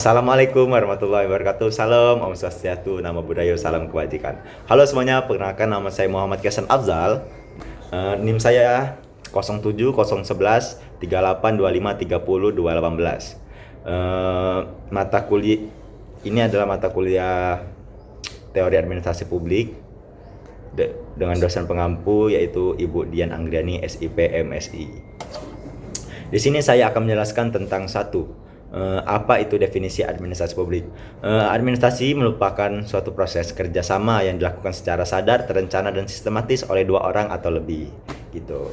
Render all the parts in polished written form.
Assalamualaikum warahmatullahi wabarakatuh. Salam, Om Swastiastu, Namo Buddhaya, salam kebajikan. Halo semuanya, perkenalkan nama saya Muhammad Kesan Afzal. NIM saya 070111 3825 30 218. Mata kuliah ini adalah mata kuliah teori administrasi publik dengan dosen pengampu yaitu Ibu Dian Anggriani SIP MSI. Di sini saya akan menjelaskan tentang apa itu definisi administrasi publik. Administrasi merupakan suatu proses kerjasama yang dilakukan secara sadar, terencana, dan sistematis oleh dua orang atau lebih, gitu,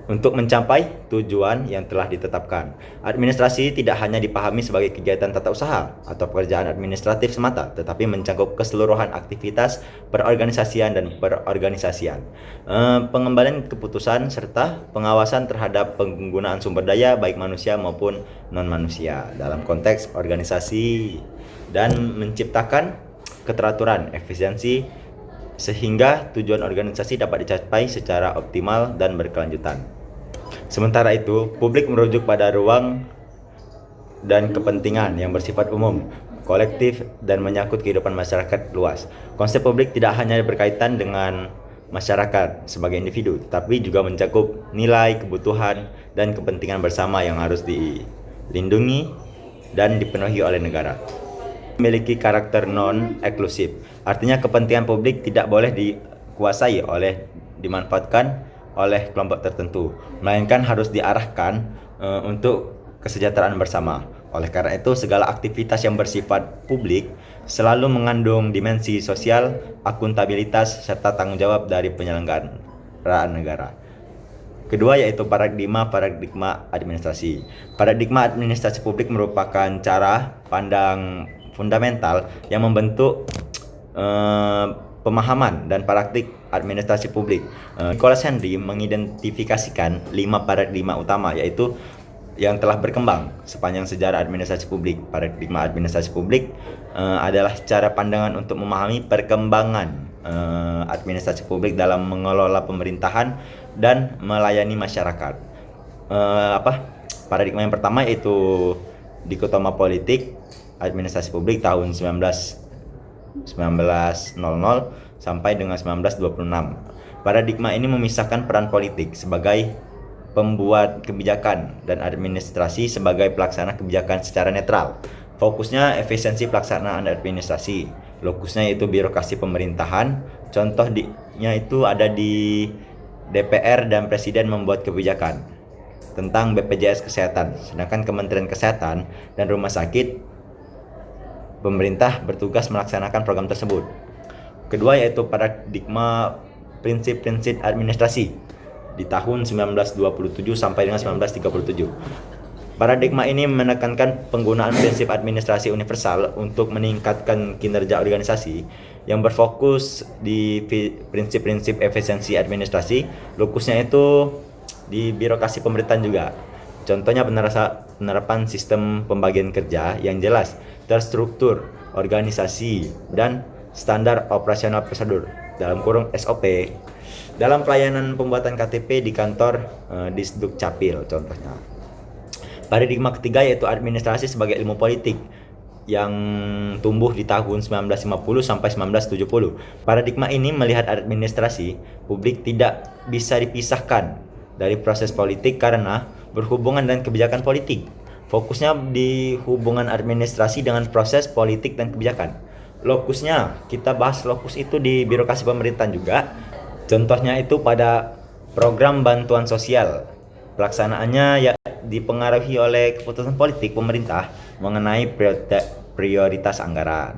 untuk mencapai tujuan yang telah ditetapkan. Administrasi tidak hanya dipahami sebagai kegiatan tata usaha atau pekerjaan administratif semata, tetapi mencakup keseluruhan aktivitas perorganisasian dan perorganisasian, pengembalian keputusan, serta pengawasan terhadap penggunaan sumber daya baik manusia maupun non-manusia dalam konteks organisasi, dan menciptakan keteraturan, efisiensi, sehingga tujuan organisasi dapat dicapai secara optimal dan berkelanjutan. Sementara itu, publik merujuk pada ruang dan kepentingan yang bersifat umum, kolektif, dan menyangkut kehidupan masyarakat luas. Konsep publik tidak hanya berkaitan dengan masyarakat sebagai individu, tetapi juga mencakup nilai, kebutuhan, dan kepentingan bersama yang harus dilindungi dan dipenuhi oleh negara. Memiliki karakter non-eksklusif, artinya kepentingan publik tidak boleh dikuasai dimanfaatkan oleh kelompok tertentu, melainkan harus diarahkan untuk kesejahteraan bersama. Oleh karena itu, segala aktivitas yang bersifat publik selalu mengandung dimensi sosial, akuntabilitas, serta tanggung jawab dari penyelenggaraan negara. Kedua yaitu paradigma administrasi. Paradigma administrasi publik merupakan cara pandang fundamental yang membentuk pemahaman dan praktik administrasi publik. Nicholas Henry mengidentifikasikan 5 paradigma utama, yaitu yang telah berkembang sepanjang sejarah administrasi publik. Paradigma administrasi publik adalah cara pandangan untuk memahami perkembangan administrasi publik dalam mengelola pemerintahan dan melayani masyarakat. Paradigma yang pertama yaitu dikotoma politik administrasi publik tahun 1900 sampai dengan 1926. Paradigma ini memisahkan peran politik sebagai pembuat kebijakan dan administrasi sebagai pelaksana kebijakan secara netral. Fokusnya efisiensi pelaksanaan administrasi. Lokusnya yaitu birokrasi pemerintahan. Contohnya itu ada di DPR dan Presiden membuat kebijakan tentang BPJS Kesehatan, sedangkan Kementerian Kesehatan dan Rumah Sakit pemerintah bertugas melaksanakan program tersebut. Kedua yaitu paradigma prinsip-prinsip administrasi di tahun 1927 sampai dengan 1937. Paradigma ini menekankan penggunaan prinsip administrasi universal untuk meningkatkan kinerja organisasi yang berfokus di prinsip-prinsip efisiensi administrasi. Lokusnya itu di birokrasi pemerintahan juga. Contohnya penerapan sistem pembagian kerja yang jelas, terstruktur, organisasi, dan standar operasional prosedur dalam kurung SOP dalam pelayanan pembuatan KTP di kantor Disduk Capil contohnya. Paradigma ketiga yaitu administrasi sebagai ilmu politik yang tumbuh di tahun 1950 sampai 1970. Paradigma ini melihat administrasi publik tidak bisa dipisahkan dari proses politik karena berhubungan dengan kebijakan politik. Fokusnya di hubungan administrasi dengan proses politik dan kebijakan. Lokusnya, kita bahas lokus itu di birokrasi pemerintahan juga. Contohnya itu pada program bantuan sosial. Pelaksanaannya ya dipengaruhi oleh keputusan politik pemerintah mengenai prioritas anggaran.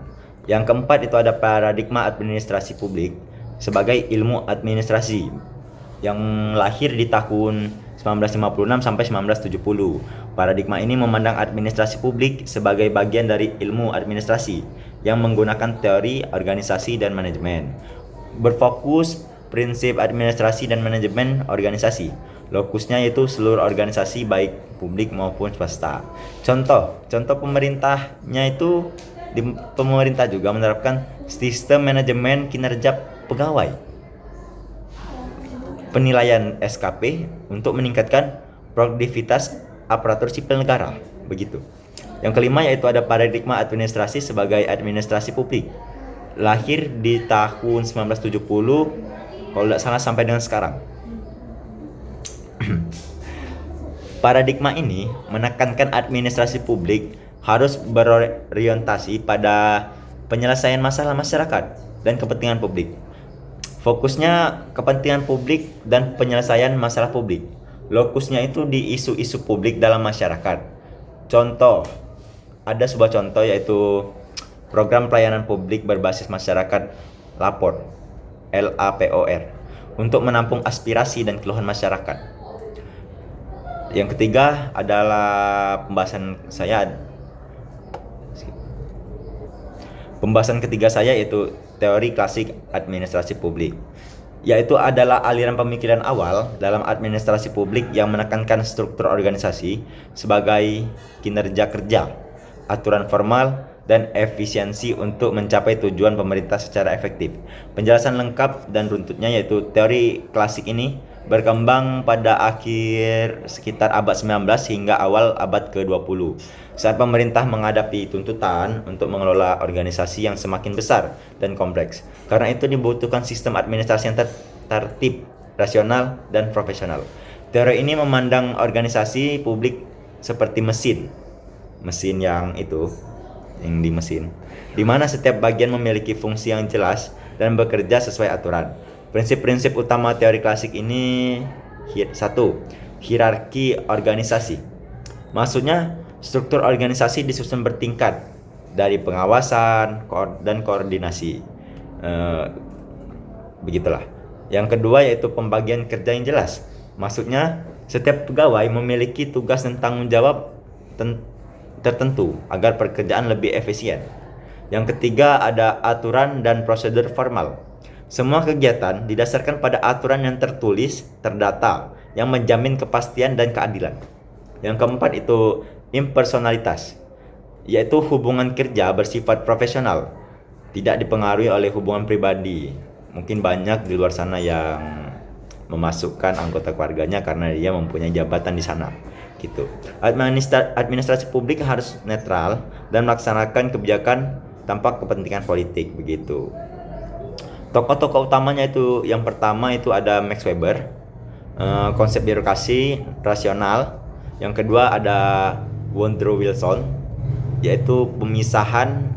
Yang keempat itu ada paradigma administrasi publik sebagai ilmu administrasi yang lahir di tahun 1956 sampai 1970. Paradigma ini memandang administrasi publik sebagai bagian dari ilmu administrasi yang menggunakan teori organisasi dan manajemen. Berfokus prinsip administrasi dan manajemen organisasi. Lokusnya yaitu seluruh organisasi baik publik maupun swasta. Contoh pemerintahnya itu di pemerintah juga menerapkan sistem manajemen kinerja pegawai, penilaian SKP untuk meningkatkan produktivitas aparatur sipil negara, begitu. Yang kelima yaitu ada paradigma administrasi sebagai administrasi publik. Lahir di tahun 1970, kalau tidak salah sampai dengan sekarang. Paradigma ini menekankan administrasi publik harus berorientasi pada penyelesaian masalah masyarakat dan kepentingan publik. Fokusnya kepentingan publik dan penyelesaian masalah publik. Lokusnya itu di isu-isu publik dalam masyarakat. Contoh, ada sebuah contoh yaitu program pelayanan publik berbasis masyarakat lapor, LAPOR, untuk menampung aspirasi dan keluhan masyarakat. Yang ketiga adalah pembahasan ketiga saya yaitu teori klasik administrasi publik, yaitu adalah aliran pemikiran awal dalam administrasi publik yang menekankan struktur organisasi sebagai kinerja kerja, aturan formal, dan efisiensi untuk mencapai tujuan pemerintah secara efektif. Penjelasan lengkap dan runtutnya yaitu teori klasik ini berkembang pada akhir sekitar abad 19 hingga awal abad ke-20 saat pemerintah menghadapi tuntutan untuk mengelola organisasi yang semakin besar dan kompleks. Karena itu dibutuhkan sistem administrasi yang tertib, rasional, dan profesional. Teori ini memandang organisasi publik seperti mesin yang di mesin, di mana setiap bagian memiliki fungsi yang jelas dan bekerja sesuai aturan. Prinsip-prinsip utama teori klasik ini: 1. Hierarki organisasi. Maksudnya, struktur organisasi disusun bertingkat dari pengawasan dan koordinasi. Begitulah. Yang kedua yaitu pembagian kerja yang jelas. Maksudnya, setiap pegawai memiliki tugas dan tanggung jawab tertentu agar pekerjaan lebih efisien. Yang ketiga ada aturan dan prosedur formal. Semua kegiatan didasarkan pada aturan yang tertulis, terdata, yang menjamin kepastian dan keadilan. Yang keempat itu impersonalitas, yaitu hubungan kerja bersifat profesional, tidak dipengaruhi oleh hubungan pribadi. Mungkin banyak di luar sana yang memasukkan anggota keluarganya karena dia mempunyai jabatan di sana. Gitu. Administrasi publik harus netral dan melaksanakan kebijakan tanpa kepentingan politik, begitu. Tokoh-tokoh utamanya itu yang pertama itu ada Max Weber, konsep birokrasi rasional. Yang kedua ada Woodrow Wilson, yaitu pemisahan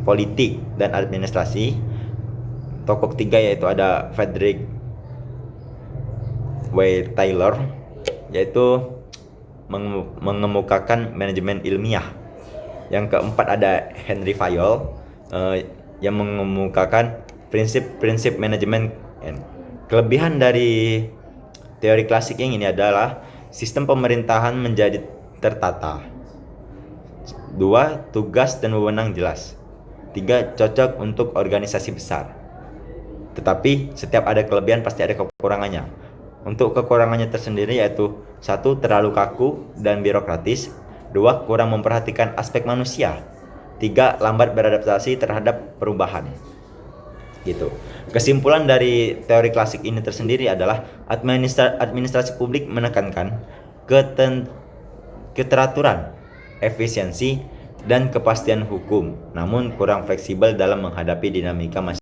politik dan administrasi. Tokoh ketiga yaitu ada Frederick W. Taylor, yaitu mengemukakan manajemen ilmiah. Yang keempat ada Henry Fayol, yang mengemukakan prinsip-prinsip manajemen. Kelebihan dari teori klasik yang ini adalah sistem pemerintahan menjadi tertata. 2. Tugas dan wewenang jelas. 3. Cocok untuk organisasi besar. Tetapi setiap ada kelebihan pasti ada kekurangannya. Untuk kekurangannya tersendiri yaitu 1. Terlalu kaku dan birokratis. 2. Kurang memperhatikan aspek manusia. 3. Lambat beradaptasi terhadap perubahan. Gitu. Kesimpulan dari teori klasik ini tersendiri adalah administrasi publik menekankan keteraturan, efisiensi, dan kepastian hukum, namun kurang fleksibel dalam menghadapi dinamika masyarakat.